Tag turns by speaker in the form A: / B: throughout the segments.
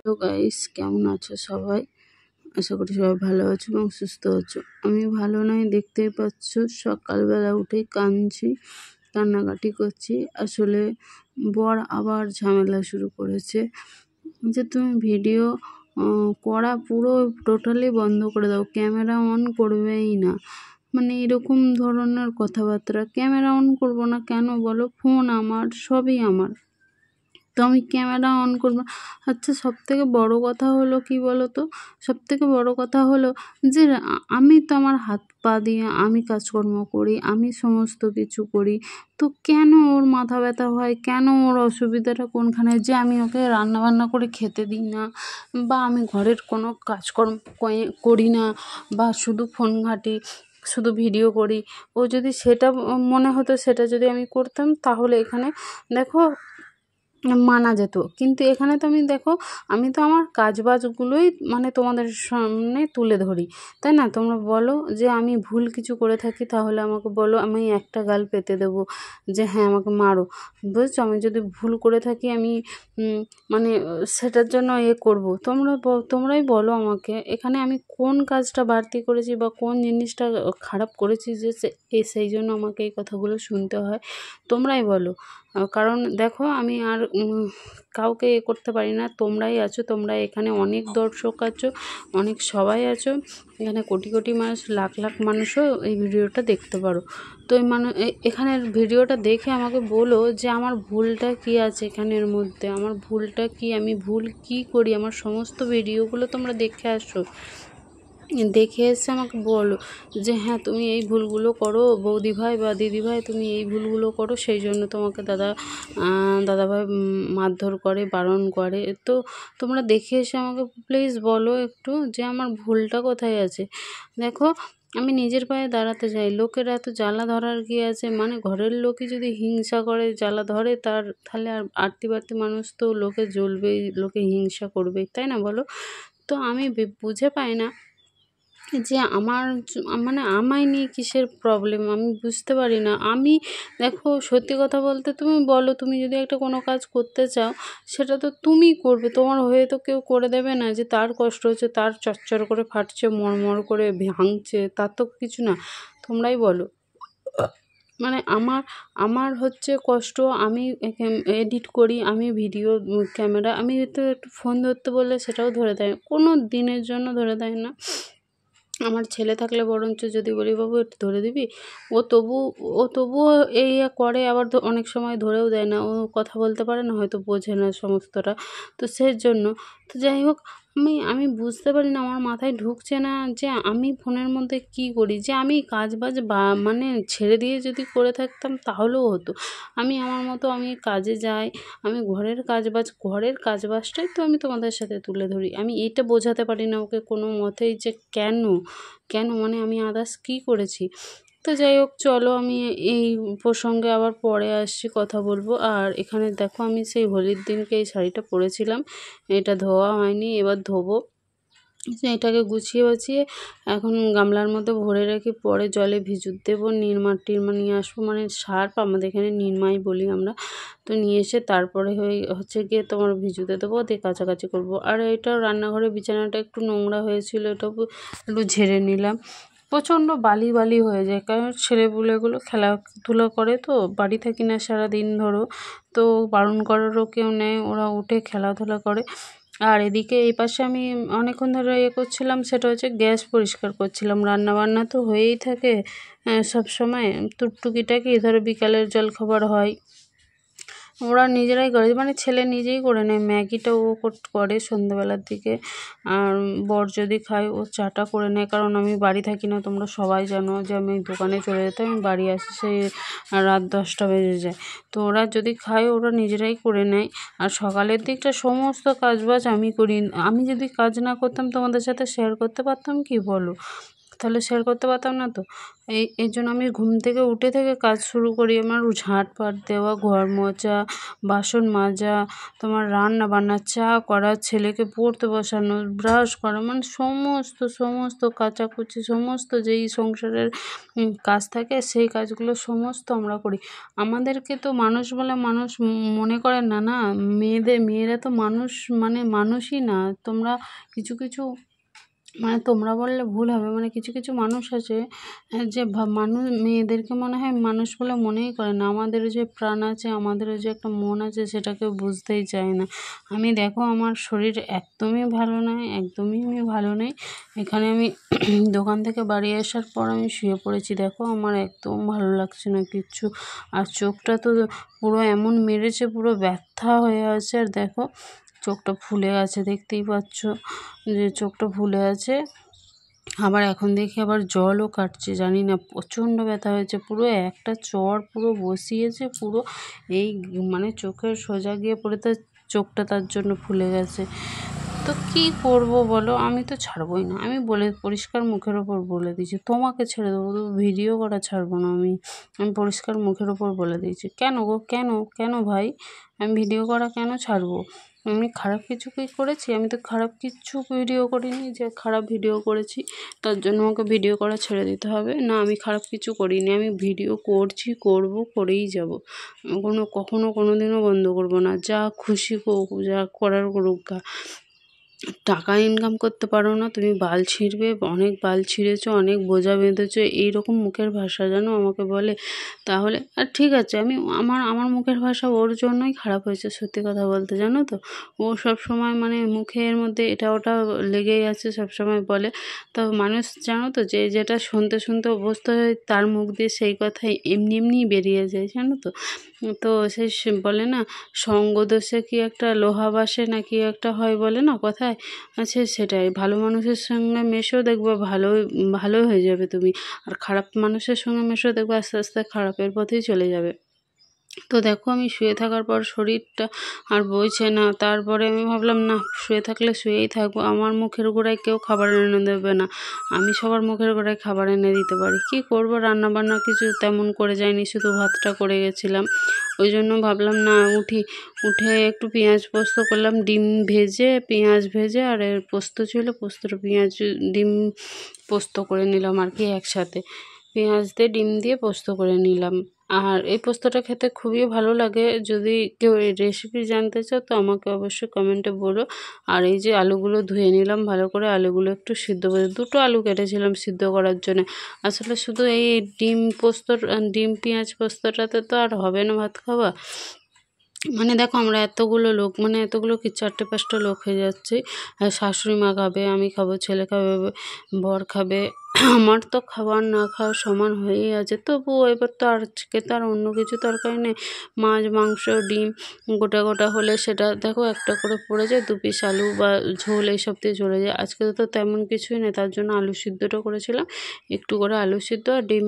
A: তো গাইস, কেমন আছো সবাই? আশা করি সবাই ভালো আছো এবং সুস্থ আছো। আমি ভালো নাই, দেখতেই পাচ্ছ। সকালবেলা উঠে কান্নাকাটি করছি। আসলে বর আবার ঝামেলা শুরু করেছে যে তুমি ভিডিও করা পুরো টোটালি বন্ধ করে দাও, ক্যামেরা অন করবেই না। মানে এরকম ধরনের কথাবার্তা। ক্যামেরা অন করবো না কেন বলো? ফোন আমার, সবই আমার, তো আমি ক্যামেরা অন করবো। আচ্ছা, সবথেকে বড় কথা হলো কি বলো তো? সবথেকে বড় কথা হলো যে আমি তো আমার হাত পা দিয়ে আমি কাজকর্ম করি, আমি সমস্ত কিছু করি। তো কেন ওর মাথা ব্যথা হয়? কেন ওর অসুবিধাটা কোনখানে যে আমি ওকে রান্নাবান্না করে খেতে দিই না, বা আমি ঘরের কোনো কাজকর্ম করি না, বা শুধু ফোন ঘাঁটি, শুধু ভিডিও করি? ও যদি সেটা মনে হতো, সেটা যদি আমি করতাম, তাহলে এখানে দেখো মানা যেত। কিন্তু এখানে তো আমি দেখো, আমি তো আমার কাজবাজগুলোই মানে তোমাদের সামনে তুলে ধরি, তাই না? তোমরা বলো যে আমি ভুল কিছু করে থাকি, তাহলে আমাকে বলো, আমি একটা গাল পেতে দেবো যে হ্যাঁ আমাকে মারো, বুঝছো? আমি যদি ভুল করে থাকি, আমি মানে সেটার জন্য করব। তোমরাই বলো আমাকে, এখানে আমি কোন কাজটা বাড়তি করেছি বা কোন জিনিসটা খারাপ করেছি যে সেই জন্য আমাকে এই কথাগুলো শুনতে হয়? তোমরাই বলো। কারণ দেখো, আমি আর কাউকে করতে পারি না। তোমরাই আছো, তোমরা এখানে অনেক দর্শক আছো, অনেক সবাই আছো। এখানে কোটি কোটি মানুষ, লাখ লাখ মানুষও এই ভিডিওটা দেখতে পারো। তো এখানের ভিডিওটা দেখে আমাকে বলো যে আমার ভুলটা কী আছে এখানের মধ্যে, আমার ভুলটা কী, আমি ভুল কী করি। আমার সমস্ত ভিডিওগুলো তোমরা দেখে আসো, দেখে এসে আমাকে বলো যে হ্যাঁ তুমি এই ভুলগুলো করো বৌদিভাই বা দিদিভাই, তুমি এই ভুলগুলো করো, সেই জন্য তোমাকে দাদাভাই মারধর করে, বারণ করে। তো তোমরা দেখে এসে আমাকে প্লিজ বলো একটু যে আমার ভুলটা কোথায় আছে। দেখো, আমি নিজের পায়ে দাঁড়াতে চাই। লোকের এত জ্বালা ধরার কি আছে? মানে ঘরের লোকই যদি হিংসা করে, জ্বালা ধরে, তাহলে আর আরতি বাড়তি মানুষ তো লোকে জ্বলবেই, লোকে হিংসা করবেই, তাই না বলো? তো আমি বুঝে পাই না যে মানে আমায় নিয়ে কিসের প্রবলেম, আমি বুঝতে পারি না। আমি দেখো, সত্যি কথা বলতে, তুমি বলো, তুমি যদি একটা কোনো কাজ করতে চাও, সেটা তো তুমিই করবে, তোমার হয়ে তো কেউ করে দেবে না। যে তার কষ্ট হচ্ছে, তার চচ্চর করে ফাটছে, মরমর করে ভাঙছে, তার তো কিছু না। তোমরাই বলো। মানে আমার হচ্ছে কষ্ট, আমি এডিট করি, আমি ভিডিও ক্যামেরা, আমি তো একটু ফোন ধরতে বললে সেটাও ধরে দেয়, কোনো দিনের জন্য ধরে দেয় না। আমার ছেলে থাকলে বরঞ্চ যদি বলি বাবু একটু ধরে দিবি, ও তবুও এই করে। আবার অনেক সময় ধরেও দেয় না, ও কথা বলতে পারে না, হয়তো বোঝে না সমস্তটা। তো সেই জন্য, তো যাই হোক, আমি বুঝতে পারি না, আমার মাথায় ঢুকছে না যে আমি ফোনের মধ্যে কি করি। যে আমি কাজবাজ মানে ছেড়ে দিয়ে যদি করে থাকতাম তাহলেও হতো। আমি আমার মতো আমি কাজে যাই, আমি ঘরের কাজবাজটাই তো আমি তোমাদের সাথে তুলে ধরি। আমি এইটা বোঝাতে পারি না ওকে কোনো মতেই যে কেন মানে আমি আদার্স কী করেছি। তো যাই হোক, চলো আমি এই প্রসঙ্গে আবার পরে আসছি, কথা বলবো। আর এখানে দেখো, আমি সেই হোলির দিনকে এই শাড়িটা পরেছিলাম, এটা ধোয়া হয়নি, এবার ধোবো। এটাকে গুছিয়ে বাছিয়ে এখন গামলার মধ্যে ভরে রেখে পরে জলে ভিজুত দেবো। নির্মা টিরমা নিয়ে আসবো, মানে সার্ফ, আমাদের এখানে নির্মাই বলি আমরা। তো নিয়ে এসে তারপরে হচ্ছে গিয়ে তোমার ভিজুতে দেবো, দিয়ে কাছাকাছি করবো। আর এটাও রান্নাঘরের বিছানাটা একটু নোংরা হয়েছিল, এটাও একটু ঝেড়ে নিলাম। প্রচণ্ড বালি বালি হয়ে যায়, কারণ ছেলেপুলেগুলো খেলাধুলা করে, তো বাড়ি থাকি না সারাদিন ধরো, তো বারণ করারও কেউ নেই, ওরা উঠে খেলাধুলা করে। আর এদিকে এই পাশে আমি অনেকক্ষণ ধরে করছিলাম, সেটা হচ্ছে গ্যাস পরিষ্কার করছিলাম। রান্নাবান্না তো হয়েই থাকে সব সময়, টুকটুকিটাকি ধরো বিকালের জলখাবার হয়, ওরা নিজেরাই করে, মানে ছেলে নিজেই করে নেয়। ম্যাগিটা ও করে সন্ধ্যেবেলার দিকে, আর বর যদি খায় ও চাটা করে নেয়। কারণ আমি বাড়ি থাকি না, তোমরা সবাই জানো যে আমি দোকানে চলে যেতে, আমি বাড়ি আসি সেই রাত 10টা বেজে যায়। তো ওরা যদি খায়, ওরা নিজেরাই করে নেয়। আর সকালের দিকটা সমস্ত কাজবাজ আমি করি। আমি যদি কাজ না করতাম তোমাদের সাথে শেয়ার করতে পারতাম কি বলো? তাহলে শেয়ার করতে পারতাম না তো। এই জন্য আমি ঘুম থেকে উঠে থেকে কাজ শুরু করি। আমার ঝাঁটপাট দেওয়া, ঘর মোছা, বাসন মাজা, তোমার রান্না বান্না, চা করা, ছেলেকে পড়তে বসানো, ব্রাশ করা, মানে সমস্ত কাচাকুচি, সমস্ত যেই সংসারের কাজ থাকে সেই কাজগুলো সমস্ত আমরা করি। আমাদেরকে তো মানুষ বলে মানুষ মনে করে না, না। মেয়েরা তো মানুষ, মানে মানুষই না। তোমরা কিছু মানে তোমরা বললে ভুল হবে, মানে কিছু মানুষ আছে যে মানুষ, মেয়েদেরকে মনে হয় মানুষ বলে মনেই করে না। আমাদের যে প্রাণ আছে, আমাদের যে একটা মন আছে, সেটাকে বুঝতেই চায় না। আমি দেখো আমার শরীর একদমই ভালো নয়, একদমই আমি ভালো নেই। এখানে আমি দোকান থেকে বাড়ি আসার পর আমি শুয়ে পড়েছি। দেখো আমার একদম ভালো লাগছে না কিচ্ছু। আর চোখটা তো পুরো এমন মেরেছে, পুরো ব্যথা হয়ে আছে। আর দেখো চোখটা ফুলে আছে, দেখতেই পাচ্ছ যে চোখটা ফুলে আছে। আবার এখন দেখি আবার জলও কাটছে, জানি না, প্রচণ্ড ব্যথা হয়েছে। পুরো একটা চড় পুরো বসিয়েছে পুরো, এই মানে চোখের সোজা গিয়ে পড়ে তার চোখটা তার জন্য ফুলে গেছে। তো কি করব বলো, আমি তো ছাড়বই না। আমি পরিষ্কার মুখের ওপর বলে দিয়েছি, তোমাকে ছেড়ে দেবো, তো ভিডিও করা ছাড়বো না। আমি পরিষ্কার মুখের ওপর বলে দিয়েছি। কেন গো, কেন ভাই, আমি ভিডিও করা কেন ছাড়বো? আমি খারাপ কিছু কি করেছি? আমি তো খারাপ কিচ্ছু ভিডিও করিনি যে খারাপ ভিডিও করেছি তার জন্য আমাকে ভিডিও করা ছেড়ে দিতে হবে। না, আমি খারাপ কিছু করিনি। আমি ভিডিও করছি, করেই যাব। কখনো কোনোদিনও বন্ধ করব না। যা খুশি হোক, যা করার করুক গা। টাকা ইনকাম করতে পারো না, তুমি বাল ছিঁড়বে, অনেক বাল ছিঁড়েছো, অনেক বোঝা বেঁধেছো, এইরকম মুখের ভাষা যেন আমাকে বলে, তাহলে আর ঠিক আছে। আমার মুখের ভাষা ওর জন্যই খারাপ হয়েছে, সত্যি কথা বলতে, জানো তো। ও সব সময় মানে মুখের মধ্যে এটা ওটা লেগেই আছে, সব সময় বলে। তো মানুষ জানো তো, যে যেটা শুনতে অভ্যস্ত হয় তার মুখ দিয়ে সেই কথাই এমনিই বেরিয়ে যায়, জানো তো। তো বলে না, সঙ্গদোষে কি একটা লোহা বাসে না কি একটা হয় বলে না কথায়। আচ্ছা সেটাই, ভালো মানুষের সঙ্গে মেশো, দেখবে ভালোই হয়ে যাবে তুমি। আর খারাপ মানুষের সঙ্গে মেশো, দেখবে আস্তে আস্তে খারাপের পথেই চলে যাবে। তো দেখো আমি শুয়ে থাকার পর শরীরটা আর বইছে না। তারপরে আমি ভাবলাম না, শুয়ে থাকলে শুয়েই থাকবো। আমার মুখের গোড়ায় কেউ খাবার এনে দেবে না, আমি সবার মুখের গোড়ায় খাবার এনে দিতে পারি। কি করব, রান্নাবান্না কিছু তেমন করে যায়নি, শুধু ভাতটা করে গেছিলাম। ওই জন্য ভাবলাম না, উঠে একটু পেঁয়াজ পোস্ত করলাম, পেঁয়াজ ভেজে, আর এর পোস্ত ছিল, পোস্তটা পেঁয়াজ ডিম পোস্ত করে নিলাম আর কি একসাথে। পেঁয়াজ দিয়ে ডিম দিয়ে পোস্ত করে নিলাম। আর এই পোস্তটা খেতে খুবই ভালো লাগে। যদি কেউ এই রেসিপি জানতে চাও তো আমাকে অবশ্যই কমেন্টে বলো। আর এই যে আলুগুলো ধুয়ে নিলাম ভালো করে, আলুগুলো একটু সিদ্ধ করে, 2টো আলু কেটেছিলাম সিদ্ধ করার জন্য। আসলে শুধু এই ডিম পেঁয়াজ পোস্তটাতে তো আর হবে না ভাত খাওয়া। মানে দেখো আমরা এতগুলো লোক, মানে এতগুলো কি 4-5টা লোক হয়ে যাচ্ছে। শাশুড়ি মা খাবে, আমি খাবো, ছেলে খাবে, বর খাবে। আমার তো খাবার না খাওয়া সমান হয়েই আছে। তবুও এবার তো আজকে তো আর অন্য কিছু তরকারি নেই। মাছ, মাংস, ডিম গোটা হলে সেটা দেখো একটা করে পড়ে যায়, 2 পিস আলু বা ঝোল এইসব দিয়ে চলে যায়। আজকে তো তেমন কিছুই নেই, তার জন্য আলু সিদ্ধটা করেছিলাম। একটু করে আলু সিদ্ধ আর ডিম,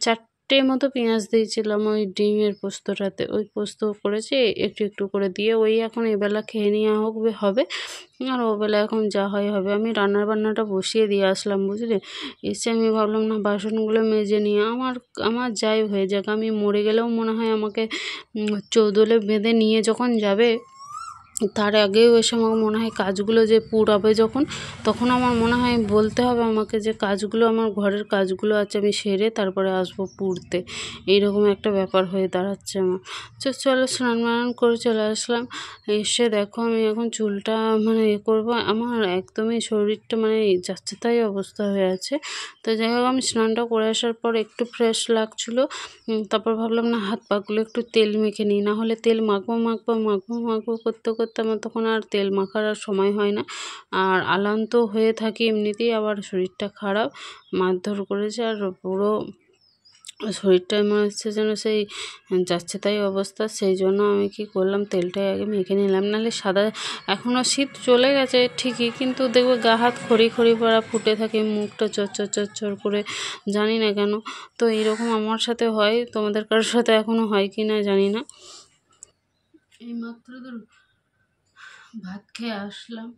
A: 4টে মতো পেঁয়াজ দিয়েছিলাম ওই ডিমের পোস্তটাতে। ওই পোস্ত করেছি একটু করে দিয়ে, ওই এখন এবেলা খেয়ে নেওয়া হবে। আর ওবেলা এখন যা হয় হবে। আমি রান্নাবান্নাটা বসিয়ে দিয়ে আসলাম, বুঝলে। এসে আমি ভাবলাম না, বাসনগুলো মেজে নিয়ে আমার যাই হয়ে যাক, আমি মরে গেলেও মনে হয় আমাকে চৌদোলে বেঁধে নিয়ে যখন যাবে, তার আগেও এসে আমার মনে হয় কাজগুলো যে পুরাবে যখন, তখন আমার মনে হয় বলতে হবে আমাকে যে কাজগুলো, আমার ঘরের কাজগুলো আছে, আমি সেরে তারপরে আসবো পুড়তে। এইরকম একটা ব্যাপার হয়ে দাঁড়াচ্ছে আমার। চলো স্নান করে চলে আসলাম। এসে দেখো আমি এখন চুলটা মানে করবো। আমার একদমই শরীরটা মানে যাচ্ছে তাই অবস্থা হয়ে আছে। তো যাই হোক, আমি স্নানটা করে আসার পর একটু ফ্রেশ লাগছিলো। তারপর ভাবলাম না, হাত পাগুলো একটু তেল মেখে নিই, না হলে তেল মাখবো করতে আমার তখন আর তেল মাখার আর সময় হয় না। আর আলান্ত হয়ে থাকি এমনিতেই, আবার শরীরটা খারাপ, মারধর করেছে, আর পুরো শরীরটা মনে হচ্ছে যেন সেই যাচ্ছে তাই অবস্থা। সেই জন্য আমি কি করলাম, তেলটাই আগে মেখে নিলাম। নাহলে সাদা, এখনও শীত চলে গেছে ঠিকই, কিন্তু দেখবো গা হাত খড়ি পড়া ফুটে থাকে, মুখটা চচ্চর করে, জানি না কেন। তো এইরকম আমার সাথে হয়, তোমাদের কারোর সাথে এখনও হয় কি না জানি না। এইমাত্র ভাত খেয়ে আসলাম,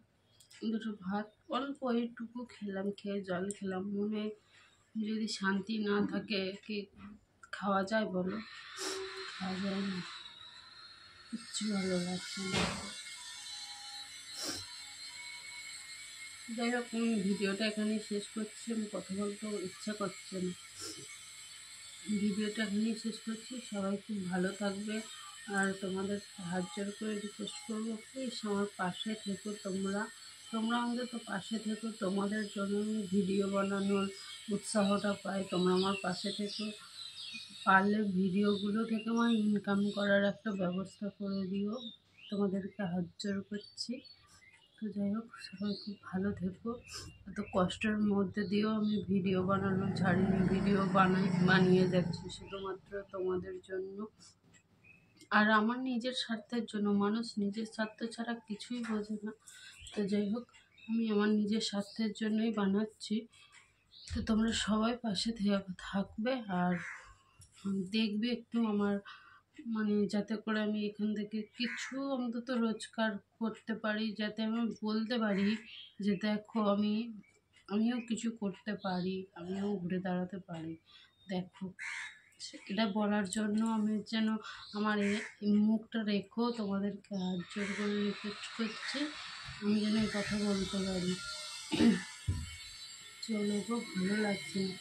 A: 2টো ভাত অল্প এইটুকু খেলাম, খেয়ে জল খেলাম। মনে যদি শান্তি না থাকে কি খাওয়া যায় বলো? খাওয়া যায় না, কিচ্ছু ভালো লাগছে না। যাই হোক, আমি ভিডিওটা এখানেই শেষ করছি। আমি কথা বলতে ইচ্ছা করছে না, ভিডিওটা এখানেই শেষ করছি। সবাই খুব ভালো থাকবে, আর তোমাদের হাত জোর করে রিকোয়েস্ট করবো, প্লিজ আমার পাশে থেকো। তোমরা অন্তত পাশে থেকো, তোমাদের জন্য আমি ভিডিও বানানোর উৎসাহটা পাই। তোমরা আমার পাশে থেকো, পারলে ভিডিওগুলো থেকে আমার ইনকাম করার একটা ব্যবস্থা করে দিও, তোমাদেরকে হাত জোর করছি। তো যাই হোক, সবাই খুব ভালো থেকো। এত কষ্টের মধ্যে দিয়েও আমি ভিডিও বানানো ছাড়িনি, ভিডিও বানিয়ে যাচ্ছি শুধুমাত্র তোমাদের জন্য আর আমার নিজের স্বার্থের জন্য। মানুষ নিজের স্বার্থ ছাড়া কিছুই বোঝে না। তো যাই হোক, আমি আমার নিজের স্বার্থের জন্যই বানাচ্ছি। তো তোমরা সবাই পাশে থাকবে আর দেখবে একটু আমার, মানে যাতে করে আমি এখান থেকে কিছু অন্তত রোজগার করতে পারি, যাতে আমি বলতে পারি যে দেখো আমিও কিছু করতে পারি, আমিও ঘুরে দাঁড়াতে পারি। দেখো, এটা বলার জন্য আমি যেন আমার এই মুখটা রেখো, তোমাদেরকে হাত জোর করে রিকোয়েস্ট করছি, আমি যেন এই কথা বলতে পারি। চলো গো, ভালো লাগছে না।